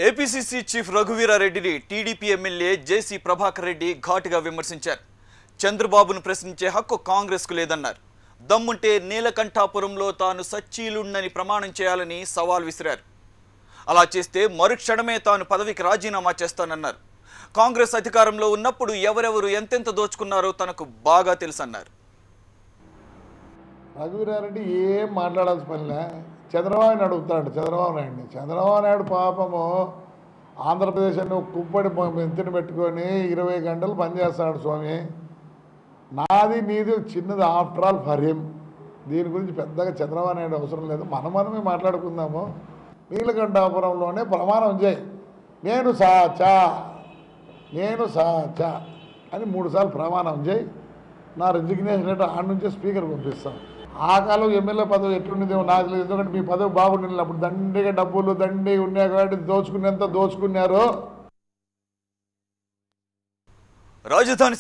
APCC chief రఘువీరారెడ్డిని TDP MLA జేసీ ప్రభాకర్ రెడ్డి ఘాటుగా విమర్శించారు. చంద్రబాబును ప్రశ్నించే హక్కు కాంగ్రెస్కు లేదన్నారు. దమ్ముంటే నీలకంఠాపురంలో తాను సచ్చీలున్నని ప్రమాణం చేయాలని సవాల్ విసిరారు. అలా చేస్తే మరుక్షణమే తాను పదవికి రాజీనామా చేస్తానన్నారు. కాంగ్రెస్ అధికారంలో ఉన్నప్పుడు ఎవరెవరు ఎంతెంత దోచుకున్నారో తనకు బాగా తెలుసన్నారు. రఘువీరారెడ్డి ఏం మాట్లాడాల్సిన పనిలే, చంద్రబాబు నాయుడు అడుగుతాడు. చంద్రబాబు నాయుడు పాపము ఆంధ్రప్రదేశ్ని కుప్పడి ఎత్తున పెట్టుకొని 20 గంటలు పనిచేస్తాడు. స్వామి, నాది నీది చిన్నది, ఆఫ్టర్ ఆల్ ఫర్ హిమ్. దీని గురించి పెద్దగా చంద్రబాబు నాయుడు అవసరం లేదు. మనమే మాట్లాడుకుందాము. నీలకంఠాపురంలోనే ప్రమాణం చేయి, నేను సాచా అని 3 సార్లు ప్రమాణం చేయి. నా రిజిగ్నేషన్ లెటర్ ఆడ నుంచే స్పీకర్ పంపిస్తాను. ఆ కాలం ఎమ్మెల్యే పదవి ఎట్లుండేదేమో నాకు లేదు. ఎందుకంటే మీ పదవి బాగుండింది. అప్పుడు దండిగా డబ్బులు ఉన్నాయి కాబట్టి దోచుకునేంత దోచుకున్నారు. రాజధాని